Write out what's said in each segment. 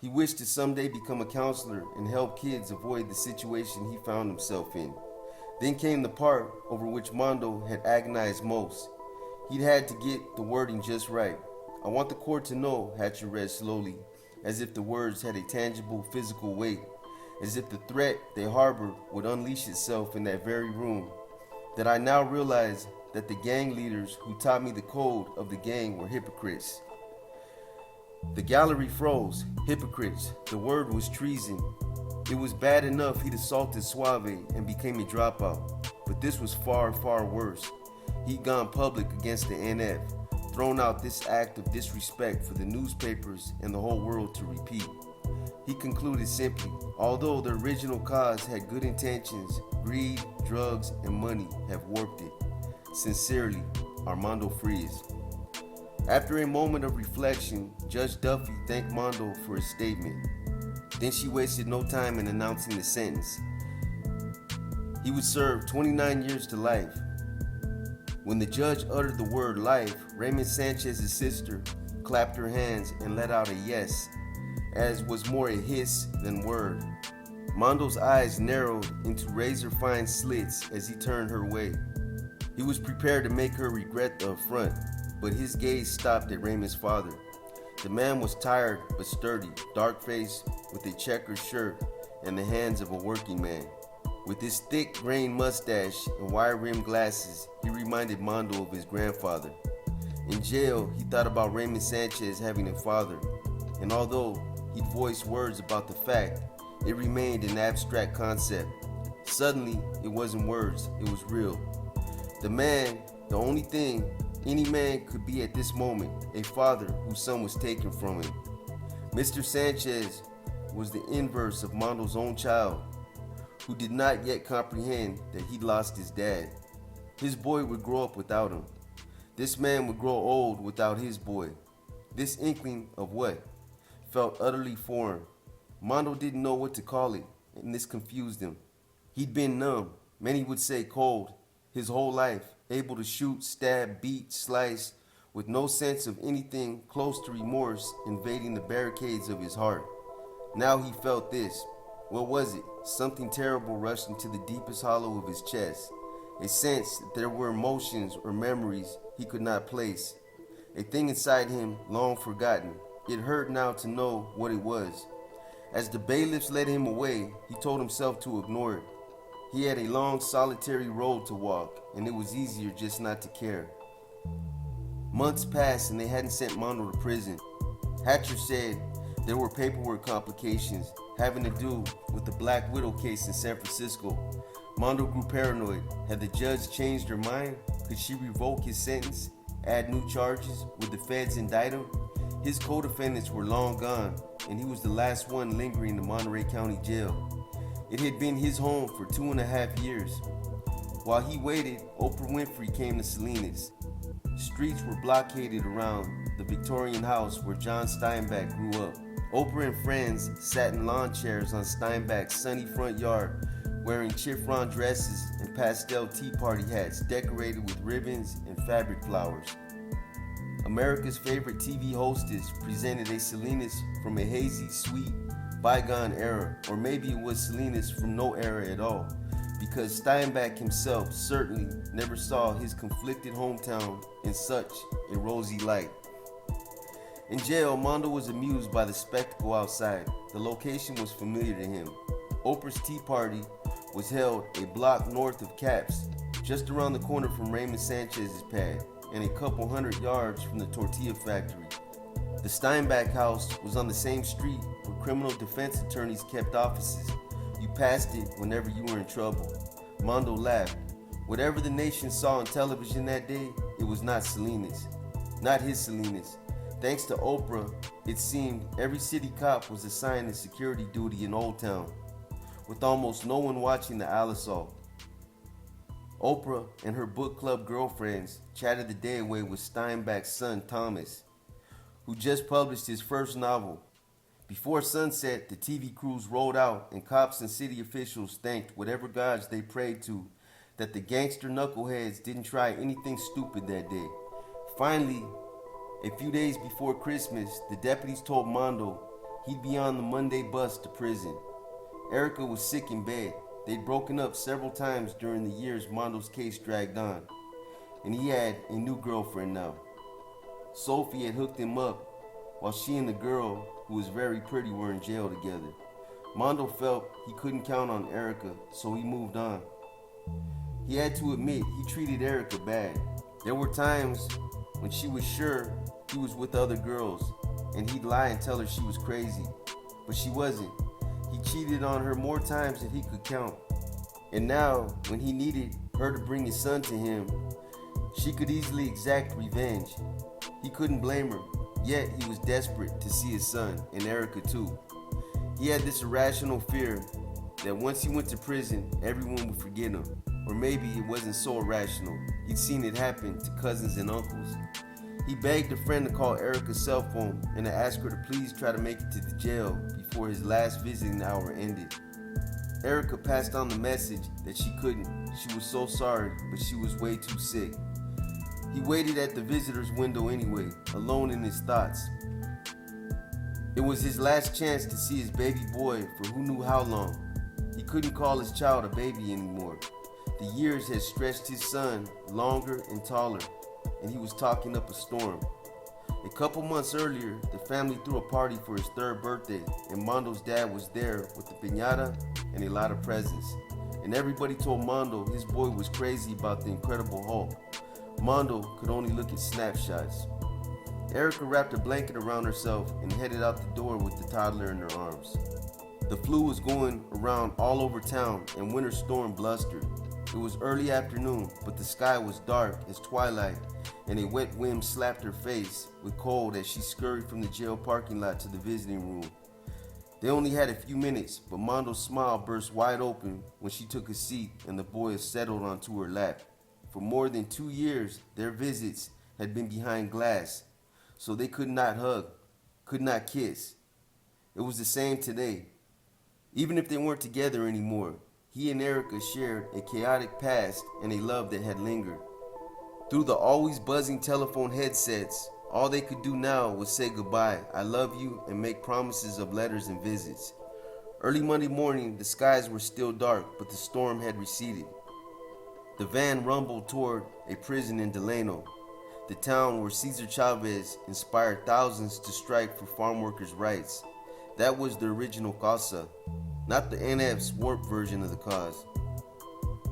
He wished to someday become a counselor and help kids avoid the situation he found himself in. Then came the part over which Mondo had agonized most. He'd had to get the wording just right. "I want the court to know," Hatcher read slowly, as if the words had a tangible physical weight, as if the threat they harbor would unleash itself in that very room, "that I now realize that the gang leaders who taught me the code of the gang were hypocrites." The gallery froze. Hypocrites. The word was treason. It was bad enough he'd assaulted Suave and became a dropout, but this was far, far worse. He'd gone public against the NF, thrown out this act of disrespect for the newspapers and the whole world to repeat. He concluded simply, although the original cause had good intentions, greed, drugs, and money have warped it. Sincerely, Armando Frias. After a moment of reflection, Judge Duffy thanked Mondo for his statement. Then she wasted no time in announcing the sentence. He would serve 29 years to life. When the judge uttered the word life, Raymond Sanchez's sister clapped her hands and let out a yes, as was more a hiss than word. Mondo's eyes narrowed into razor-fine slits as he turned her way. He was prepared to make her regret the affront, but his gaze stopped at Raymond's father. The man was tired but sturdy, dark-faced, with a checkered shirt and the hands of a working man. With his thick, grained mustache and wire-rimmed glasses, he reminded Mondo of his grandfather. In jail, he thought about Raymond Sanchez having a father, and although he'd voiced words about the fact, it remained an abstract concept. Suddenly, it wasn't words, it was real. The man, the only thing any man could be at this moment, a father whose son was taken from him. Mr. Sanchez was the inverse of Mondo's own child, who did not yet comprehend that he'd lost his dad. His boy would grow up without him. This man would grow old without his boy. This inkling of what felt utterly foreign. Mondo didn't know what to call it, and this confused him. He'd been numb, many would say cold, his whole life, able to shoot, stab, beat, slice, with no sense of anything close to remorse invading the barricades of his heart. Now he felt this. What was it? Something terrible rushed into the deepest hollow of his chest. A sense that there were emotions or memories he could not place. A thing inside him long forgotten. It hurt now to know what it was. As the bailiffs led him away, he told himself to ignore it. He had a long, solitary road to walk, and it was easier just not to care. Months passed and they hadn't sent Mondo to prison. Hatcher said there were paperwork complications having to do with the Black Widow case in San Francisco. Mondo grew paranoid. Had the judge changed her mind? Could she revoke his sentence? Add new charges? Would the feds indict him? His co-defendants were long gone, and he was the last one lingering in the Monterey County Jail. It had been his home for 2.5 years. While he waited, Oprah Winfrey came to Salinas. Streets were blockaded around the Victorian house where John Steinbeck grew up. Oprah and friends sat in lawn chairs on Steinbeck's sunny front yard, wearing chiffon dresses and pastel tea party hats decorated with ribbons and fabric flowers. America's favorite TV hostess presented a Salinas from a hazy, sweet, bygone era, or maybe it was Salinas from no era at all, because Steinbeck himself certainly never saw his conflicted hometown in such a rosy light. In jail, Mondo was amused by the spectacle outside. The location was familiar to him. Oprah's tea party was held a block north of Caps, just around the corner from Raymond Sanchez's pad, and a couple hundred yards from the tortilla factory. The Steinbeck house was on the same street where criminal defense attorneys kept offices. You passed it whenever you were in trouble. Mondo laughed. Whatever the nation saw on television that day, it was not Salinas. Not his Salinas. Thanks to Oprah, it seemed every city cop was assigned a security duty in Old Town, with almost no one watching the assault. Oprah and her book club girlfriends chatted the day away with Steinbeck's son Thomas, who just published his first novel. Before sunset, the TV crews rolled out and cops and city officials thanked whatever gods they prayed to that the gangster knuckleheads didn't try anything stupid that day. Finally, a few days before Christmas, the deputies told Mondo He'd be on the Monday bus to prison. Erica was sick in bed. They'd broken up several times during the years Mondo's case dragged on, and he had a new girlfriend now. Sophie had hooked him up while she and the girl, who was very pretty, were in jail together. Mondo felt he couldn't count on Erica, so he moved on. He had to admit he treated Erica bad. There were times when she was sure he was with other girls, and he'd lie and tell her she was crazy, but she wasn't. He cheated on her more times than he could count. And now, when he needed her to bring his son to him, she could easily exact revenge. He couldn't blame her, yet he was desperate to see his son, and Erica too. He had this irrational fear that once he went to prison, everyone would forget him. Or maybe it wasn't so irrational. He'd seen it happen to cousins and uncles. He begged a friend to call Erica's cell phone and to ask her to please try to make it to the jail before his last visiting hour ended. Erica passed on the message that she couldn't. She was so sorry, but she was way too sick. He waited at the visitor's window anyway, alone in his thoughts. It was his last chance to see his baby boy for who knew how long. He couldn't call his child a baby anymore. The years had stretched his son longer and taller, and he was talking up a storm. A couple months earlier, the family threw a party for his third birthday, and Mondo's dad was there with the piñata and a lot of presents. And everybody told Mondo his boy was crazy about the Incredible Hulk. Mondo could only look at snapshots. Erica wrapped a blanket around herself and headed out the door with the toddler in her arms. The flu was going around all over town, and winter storm blustered. It was early afternoon, but the sky was dark as twilight, and a wet wind slapped her face with cold as she scurried from the jail parking lot to the visiting room. They only had a few minutes, but Mondo's smile burst wide open when she took a seat and the boy settled onto her lap. For more than 2 years, their visits had been behind glass, so they could not hug, could not kiss. It was the same today. Even if they weren't together anymore, he and Erica shared a chaotic past and a love that had lingered. Through the always buzzing telephone headsets, all they could do now was say goodbye, I love you, and make promises of letters and visits. Early Monday morning, the skies were still dark, but the storm had receded. The van rumbled toward a prison in Delano, the town where Cesar Chavez inspired thousands to strike for farm workers' rights. That was the original causa, not the NF's warped version of the cause.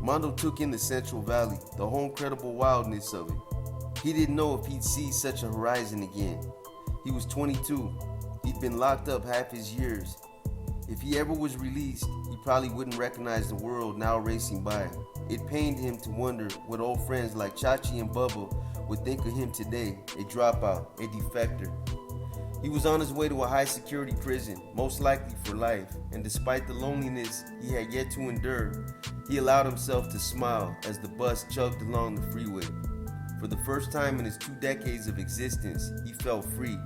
Mondo took in the Central Valley, the whole incredible wildness of it. He didn't know if he'd see such a horizon again. He was 22. He'd been locked up half his years. If he ever was released, he probably wouldn't recognize the world now racing by. It pained him to wonder what old friends like Chachi and Bubba would think of him today, a dropout, a defector. He was on his way to a high-security prison, most likely for life, and despite the loneliness he had yet to endure, he allowed himself to smile as the bus chugged along the freeway. For the first time in his 2 decades of existence, he felt free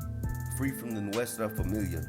from the Nuestra Familia.